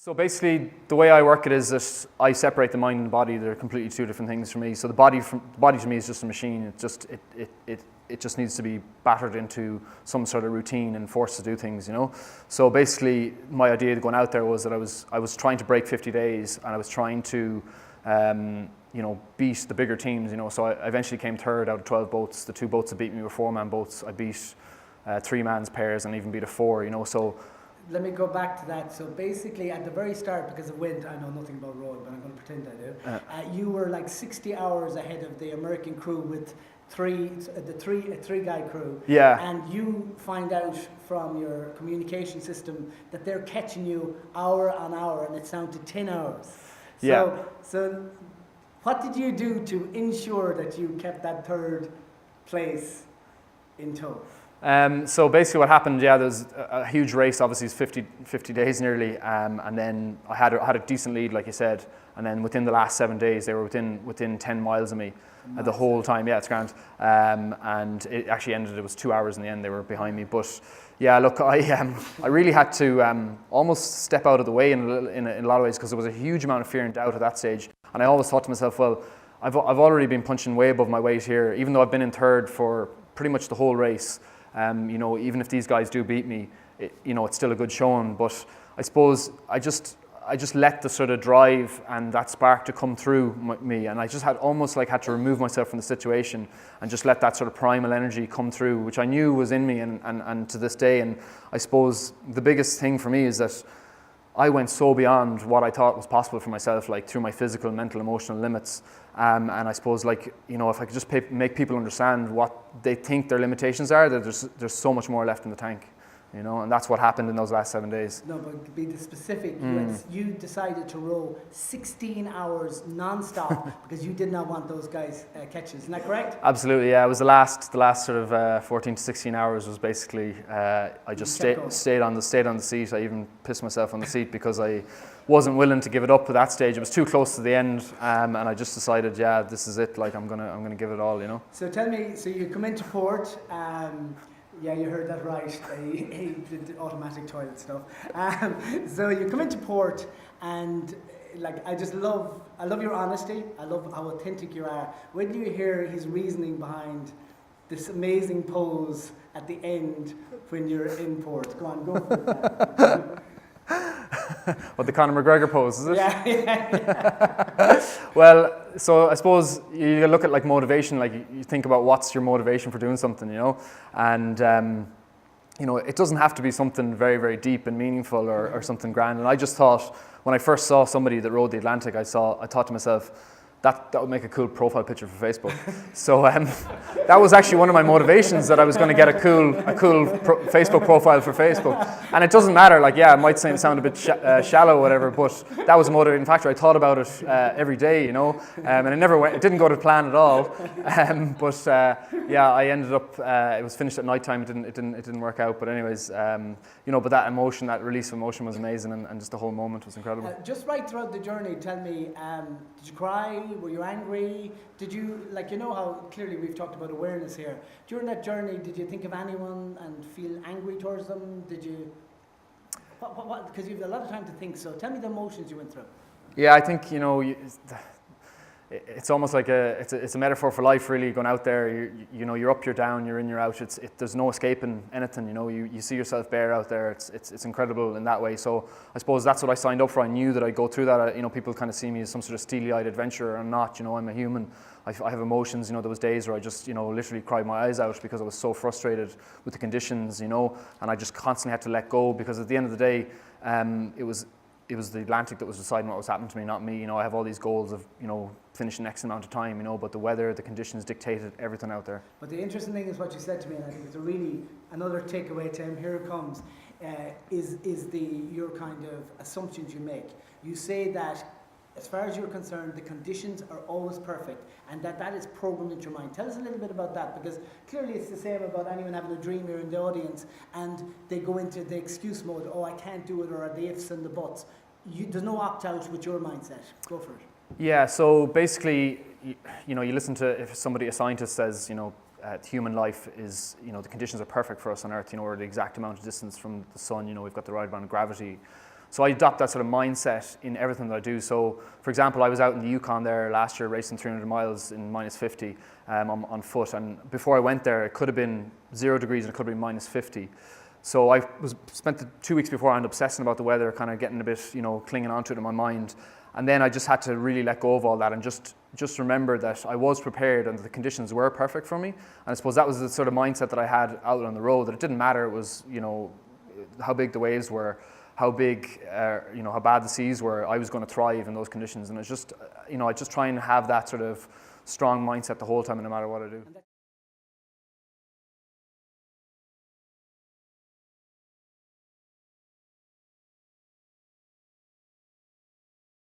So basically, the way I work it is that I separate the mind and the body. They're completely two different things for me. So the body to me is just a machine. It just needs to be battered into some sort of routine and forced to do things, you know. So basically, my idea going out there was that I was trying to break 50 days, and I was trying to beat the bigger teams, you know. So I eventually came third out of 12 boats. The 2 boats that beat me were 4-man boats. I beat 3-man's pairs and even beat a 4, you know. So. Let me go back to that. So basically, at the very start, because of wind, I know nothing about rowing, but I'm going to pretend I do. You were like 60 hours ahead of the American crew with a three-guy crew. Yeah. And you find out from your communication system that they're catching you hour on hour, and it's down to 10 hours. So, yeah. So, what did you do to ensure that you kept that third place in tow? So basically what happened, there was a huge race, obviously it's 50 days nearly, and then I had a decent lead, like you said, and then within the last 7 days they were within 10 miles of me the whole time. Yeah, it's grand. And it actually ended, it was 2 hours in the end, they were behind me. But yeah, look, I really had to almost step out of the way in a lot of ways, because there was a huge amount of fear and doubt at that stage. And I always thought to myself, well, I've already been punching way above my weight here, even though I've been in third for pretty much the whole race. Even if these guys do beat me, it's still a good showing. But I suppose I just let the sort of drive and that spark to come through me, and I just had to remove myself from the situation and just let that sort of primal energy come through, which I knew was in me, and to this day. And I suppose the biggest thing for me is that I went so beyond what I thought was possible for myself, like through my physical, mental, emotional limits. And I suppose, if I could just make people understand what they think their limitations are, that there's so much more left in the tank, and that's what happened in those last 7 days. No, but to be specific, you decided to row 16 hours non-stop because you did not want those guys catches. Isn't that correct? Absolutely, yeah. It was the last sort of 14 to 16 hours was basically I just stayed on the seat. I even pissed myself on the seat because I wasn't willing to give it up at that stage. It was too close to the end, and I just decided, yeah, this is it. Like I'm gonna give it all, So tell me, so you come into port. Yeah, you heard that right. He did the automatic toilet stuff. So you come into port, and I love your honesty. I love how authentic you are. When you hear his reasoning behind this amazing pose at the end when you're in port, go for it. What, the Conor McGregor pose, is it? Yeah. Well, so I suppose you look at motivation, you think about what's your motivation for doing something, and it doesn't have to be something very, very deep and meaningful or something grand. And I just thought, when I first saw somebody that rode the Atlantic, I thought to myself, that would make a cool profile picture for Facebook. So that was actually one of my motivations, that I was going to get a cool Facebook profile for Facebook. And it doesn't matter, it might sound a bit shallow or whatever, but that was a motivating factor. I thought about it every day, and it didn't go to plan at all. I ended up, it was finished at night time. It didn't work out. But anyways, but that emotion, that release of emotion was amazing, and just the whole moment was incredible. Just right throughout the journey, tell me, did you cry? Were you angry? Did you, how clearly we've talked about awareness here. During that journey, did you think of anyone and feel angry towards them? Did you, because you have a lot of time to think, so tell me the emotions you went through. Yeah, I think, it's almost like it's a metaphor for life, really. Going out there, you're up, you're down, you're in, you're out. There's no escaping anything. You see yourself bare out there. It's incredible in that way. So I suppose that's what I signed up for. I knew that I'd go through that. People kind of see me as some sort of steely-eyed adventurer. I'm not. I'm a human. I have emotions. There was days where I just literally cried my eyes out because I was so frustrated with the conditions. And I just constantly had to let go, because at the end of the day, it was the Atlantic that was deciding what was happening to me, not me. I have all these goals of, finishing X amount of time, but the weather, the conditions dictated everything out there. But the interesting thing is what you said to me, and I think it's another takeaway, Tim, here it comes, is your kind of assumptions you make. You say that, as far as you're concerned, the conditions are always perfect, and that is programmed into your mind. Tell us a little bit about that, because clearly it's the same about anyone having a dream here in the audience, and they go into the excuse mode, I can't do it, or the ifs and the buts. There's no opt-out with your mindset. Go for it. Yeah, so basically, you listen to, if a scientist says, human life is, the conditions are perfect for us on Earth, we're the exact amount of distance from the sun, we've got the right amount of gravity, So I adopt that sort of mindset in everything that I do. So, for example, I was out in the Yukon there last year racing 300 miles in -50 on foot. And before I went there, it could have been 0 degrees and it could have been -50. So I spent the 2 weeks beforehand obsessing about the weather, kind of getting a bit, clinging onto it in my mind. And then I just had to really let go of all that and just remember that I was prepared and that the conditions were perfect for me. And I suppose that was the sort of mindset that I had out on the road, that it didn't matter, it was, how big the waves were, how big, how bad the seas were, I was going to thrive in those conditions. And it's just, I just try and have that sort of strong mindset the whole time, no matter what I do.